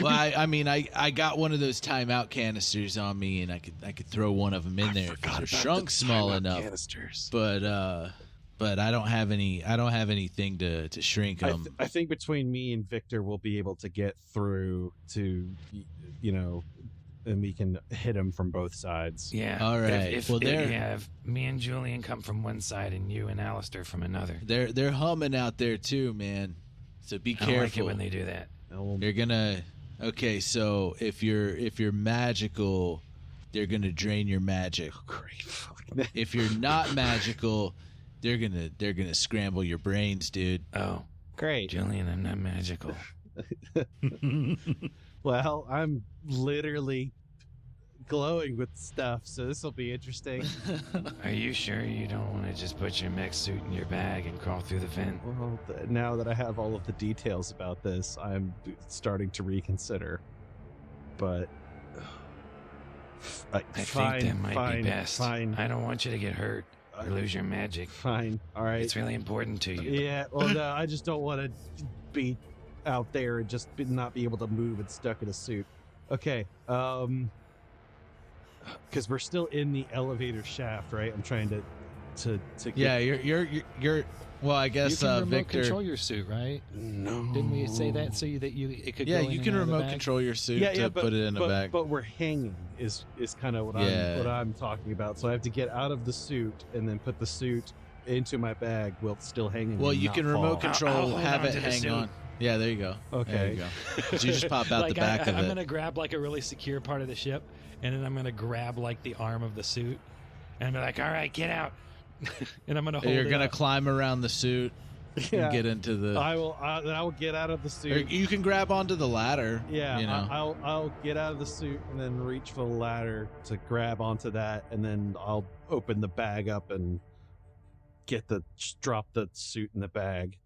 [SPEAKER 1] Well, I got one of those timeout canisters on me, and I could throw one of them in there if they're shrunk small enough.
[SPEAKER 9] Canisters.
[SPEAKER 1] But I don't have anything to shrink them.
[SPEAKER 9] I think between me and Victor, we'll be able to get through to, and we can hit him from both sides.
[SPEAKER 12] Yeah.
[SPEAKER 1] All right.
[SPEAKER 12] If me and Julian come from one side and you and Aleister from another.
[SPEAKER 1] They're humming out there too, man. So be careful.
[SPEAKER 12] I don't like it when they do that.
[SPEAKER 1] They're gonna. Okay, so if you're magical, they're gonna drain your magic.
[SPEAKER 9] Oh, great. Fuck.
[SPEAKER 1] If you're not magical, they're gonna scramble your brains, dude.
[SPEAKER 12] Oh,
[SPEAKER 9] great.
[SPEAKER 12] Julian, I'm not magical.
[SPEAKER 9] Well, I'm literally glowing with stuff, so this will be interesting.
[SPEAKER 12] Are you sure you don't want to just put your mech suit in your bag and crawl through the vent?
[SPEAKER 9] Well, now that I have all of the details about this, I'm starting to reconsider. But
[SPEAKER 12] I think that might be best.
[SPEAKER 9] Fine.
[SPEAKER 12] I don't want you to get hurt or lose your magic.
[SPEAKER 9] Fine. All right.
[SPEAKER 12] It's really important to you.
[SPEAKER 9] Yeah. Well, no, I just don't want to be out there and just not be able to move and stuck in a suit. Okay. Because we're still in the elevator shaft, right? I'm trying to get...
[SPEAKER 1] Yeah, you're. Well, I guess
[SPEAKER 12] you can remote
[SPEAKER 1] Victor.
[SPEAKER 12] control your suit, right?
[SPEAKER 9] No.
[SPEAKER 12] Didn't we say that so that it could?
[SPEAKER 1] Yeah,
[SPEAKER 12] go in
[SPEAKER 1] you
[SPEAKER 12] and
[SPEAKER 1] can
[SPEAKER 12] out of the
[SPEAKER 1] remote
[SPEAKER 12] bag?
[SPEAKER 1] control your suit
[SPEAKER 9] Yeah,
[SPEAKER 1] put it in a bag.
[SPEAKER 9] But we're hanging is kind of what I'm talking about. So I have to get out of the suit and then put the suit into my bag while it's still hanging.
[SPEAKER 1] Well,
[SPEAKER 9] and
[SPEAKER 1] you
[SPEAKER 9] not
[SPEAKER 1] can
[SPEAKER 9] fall.
[SPEAKER 1] remote control,
[SPEAKER 12] I'll
[SPEAKER 1] have
[SPEAKER 12] hold
[SPEAKER 1] it
[SPEAKER 12] on to the
[SPEAKER 1] hang
[SPEAKER 12] suit.
[SPEAKER 1] on. Yeah, there you go.
[SPEAKER 9] Okay.
[SPEAKER 1] There you go. So you just pop out the back of it.
[SPEAKER 12] I'm gonna grab like a really secure part of the ship, and then I'm gonna grab like the arm of the suit, and be like, "All right, get out," and I'm gonna hold.
[SPEAKER 1] You're
[SPEAKER 12] it
[SPEAKER 1] gonna
[SPEAKER 12] up.
[SPEAKER 1] climb around the suit
[SPEAKER 9] Yeah.
[SPEAKER 1] and get into the.
[SPEAKER 9] I will get out of the
[SPEAKER 1] Or
[SPEAKER 9] suit.
[SPEAKER 1] you can grab onto the ladder.
[SPEAKER 9] Yeah,
[SPEAKER 1] you know.
[SPEAKER 9] I'll get out of the suit and then reach for the ladder to grab onto that, and then I'll open the bag up and drop the suit in the bag.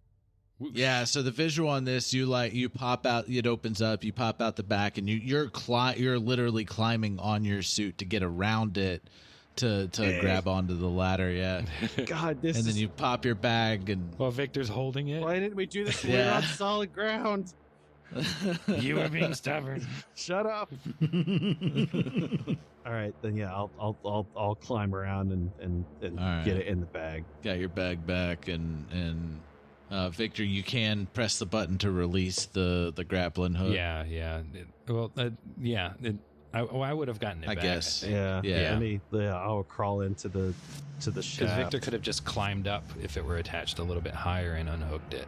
[SPEAKER 1] Yeah, so the visual on this, you pop out, it opens up, you pop out the back, and you're literally climbing on your suit to get around it to grab onto the ladder. Yeah.
[SPEAKER 9] God, this.
[SPEAKER 1] And then you pop your bag and.
[SPEAKER 12] While Victor's holding it.
[SPEAKER 9] Why didn't we do this? We're
[SPEAKER 1] Yeah.
[SPEAKER 9] on solid ground.
[SPEAKER 12] You were being stubborn.
[SPEAKER 9] Shut up. All right, then yeah, I'll climb around and
[SPEAKER 1] right.
[SPEAKER 9] get it in the bag.
[SPEAKER 1] Got your bag back, and Victor, you can press the button to release the grappling hook.
[SPEAKER 12] Yeah. I would have gotten it
[SPEAKER 1] I
[SPEAKER 12] back,
[SPEAKER 1] guess.
[SPEAKER 12] think.
[SPEAKER 9] Yeah. I'll crawl into the
[SPEAKER 12] Because
[SPEAKER 9] shaft.
[SPEAKER 12] Victor could have just climbed up if it were attached a little bit higher and unhooked it.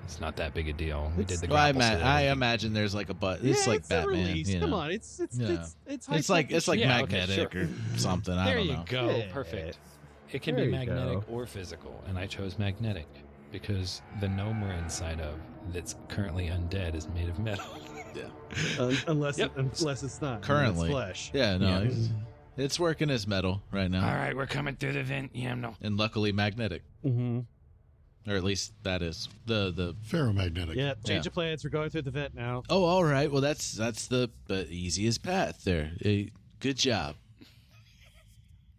[SPEAKER 12] It's not that big a deal. We did the
[SPEAKER 1] Well,
[SPEAKER 12] grapple.
[SPEAKER 1] I imagine there's like a button. It's like
[SPEAKER 9] it's
[SPEAKER 1] Batman.
[SPEAKER 9] A release.
[SPEAKER 1] You
[SPEAKER 9] Come
[SPEAKER 1] know.
[SPEAKER 9] on, it's
[SPEAKER 1] Yeah.
[SPEAKER 9] it's
[SPEAKER 1] like
[SPEAKER 12] Yeah, okay,
[SPEAKER 1] magnetic
[SPEAKER 12] sure.
[SPEAKER 1] or something. I
[SPEAKER 12] There
[SPEAKER 1] don't
[SPEAKER 12] you
[SPEAKER 1] know.
[SPEAKER 12] go.
[SPEAKER 9] Yeah.
[SPEAKER 12] Perfect. It can
[SPEAKER 9] There
[SPEAKER 12] be
[SPEAKER 9] you
[SPEAKER 12] magnetic
[SPEAKER 9] go.
[SPEAKER 12] or physical, and I chose magnetic because the gnome we're inside of that's currently undead is made of metal.
[SPEAKER 9] unless
[SPEAKER 12] Yep.
[SPEAKER 9] unless it's not
[SPEAKER 1] Currently.
[SPEAKER 9] it's flesh.
[SPEAKER 1] Yeah, no,
[SPEAKER 12] Yeah.
[SPEAKER 1] it's working as metal right now,
[SPEAKER 12] All right, we're coming through the vent. Yeah, no.
[SPEAKER 1] and luckily magnetic,
[SPEAKER 9] Mm-hmm.
[SPEAKER 1] or at least that is the.
[SPEAKER 11] Ferromagnetic.
[SPEAKER 9] Yeah, change
[SPEAKER 1] Yeah.
[SPEAKER 9] of plans. We're going through the vent now.
[SPEAKER 1] Oh, all right. Well, that's the easiest path there. Good job.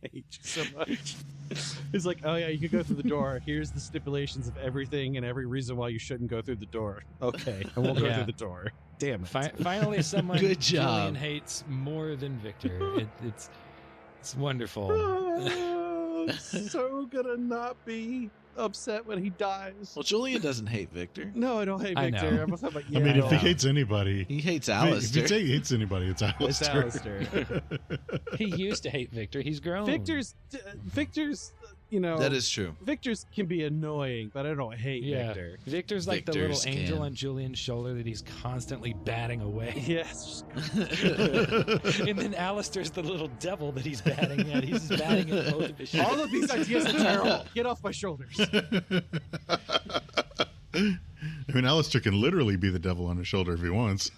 [SPEAKER 9] I hate you so much. It's like, oh yeah, you could go through the door. Here's the stipulations of everything and every reason why you shouldn't go through the door. Okay, I won't go
[SPEAKER 12] Yeah.
[SPEAKER 9] through the door. Damn it.
[SPEAKER 12] Finally, someone
[SPEAKER 1] Good job.
[SPEAKER 12] Julian hates more than Victor. It's wonderful.
[SPEAKER 9] I'm so gonna not be upset when he dies.
[SPEAKER 1] Well, Julian doesn't hate Victor.
[SPEAKER 9] No, I don't hate
[SPEAKER 12] I
[SPEAKER 9] Victor.
[SPEAKER 12] know.
[SPEAKER 9] I'm talking about,
[SPEAKER 11] I mean, if he
[SPEAKER 1] know.
[SPEAKER 11] hates anybody,
[SPEAKER 1] He hates
[SPEAKER 11] if
[SPEAKER 1] Aleister.
[SPEAKER 11] he hates anybody, it's
[SPEAKER 9] it's
[SPEAKER 11] Aleister.
[SPEAKER 9] Aleister.
[SPEAKER 12] He used to hate Victor. He's grown.
[SPEAKER 9] Victor's
[SPEAKER 1] That is true.
[SPEAKER 9] Victor's can be annoying, but I don't hate Victor.
[SPEAKER 12] Victor's like the little angel on Julian's shoulder that he's constantly batting away.
[SPEAKER 9] Yes.
[SPEAKER 12] And then Aleister's the little devil that he's batting at. He's just batting at both of his shoulders.
[SPEAKER 9] All of these ideas are terrible. Get off my shoulders.
[SPEAKER 11] I mean, Aleister can literally be the devil on his shoulder if he wants.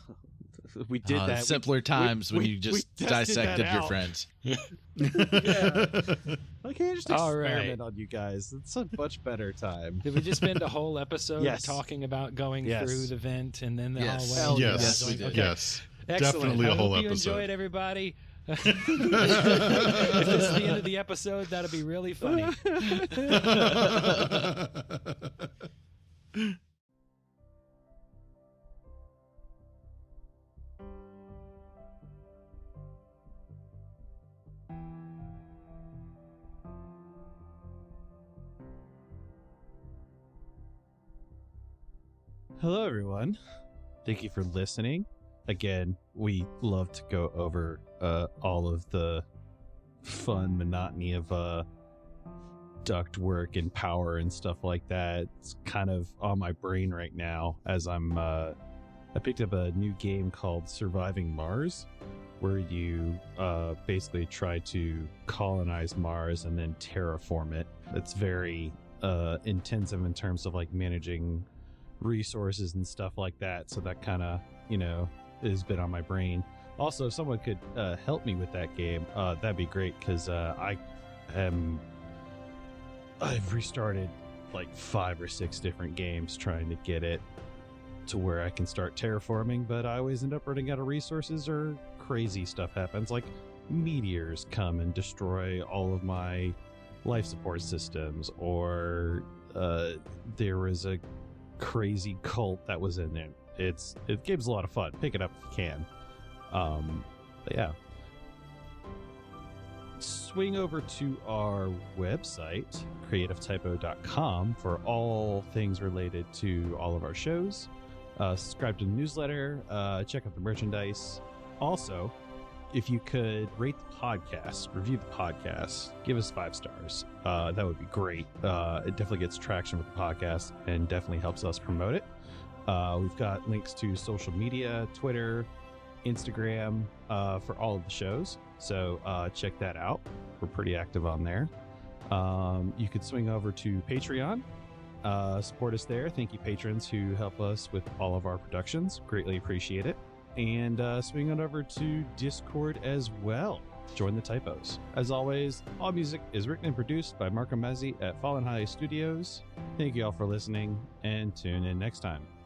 [SPEAKER 9] We did that.
[SPEAKER 1] Simpler times when you just dissected your friends.
[SPEAKER 9] I can't just experiment on you guys. It's a much better time.
[SPEAKER 12] Did we just spend a whole episode talking about going through the vent and then the hallway?
[SPEAKER 11] Yes, we did.
[SPEAKER 12] Okay.
[SPEAKER 11] Yes.
[SPEAKER 12] Excellent.
[SPEAKER 11] Definitely a whole
[SPEAKER 12] I hope you
[SPEAKER 11] episode.
[SPEAKER 12] enjoyed, everybody. If this is the end of the episode, that'll be really funny.
[SPEAKER 9] Hello, everyone. Thank you for listening. Again, we love to go over all of the fun monotony of duct work and power and stuff like that. It's kind of on my brain right now as I picked up a new game called Surviving Mars, where you basically try to colonize Mars and then terraform it. It's very intensive in terms of like managing resources and stuff like that, so that kind of has been on my brain. Also, if someone could help me with that game, that'd be great, because I've restarted like 5 or 6 different games trying to get it to where I can start terraforming, but I always end up running out of resources or crazy stuff happens, like meteors come and destroy all of my life support systems, or there was a crazy cult that was in there. It game's a lot of fun. Pick it up if you can. But yeah, swing over to our website, creativetypo.com, for all things related to all of our shows. Subscribe to the newsletter, check out the merchandise. Also, if you could rate the podcast, review the podcast, give us 5 stars, that would be great. It definitely gets traction with the podcast and definitely helps us promote it. We've got links to social media, Twitter, Instagram, for all of the shows, so check that out. We're pretty active on there. You could swing over to Patreon, support us there. Thank you, patrons who help us with all of our productions. Greatly appreciate it. And swing on over to Discord as well. Join the typos. As always, all music is written and produced by Marco Mazzei at Fallen High Studios. Thank you all for listening, and tune in next time.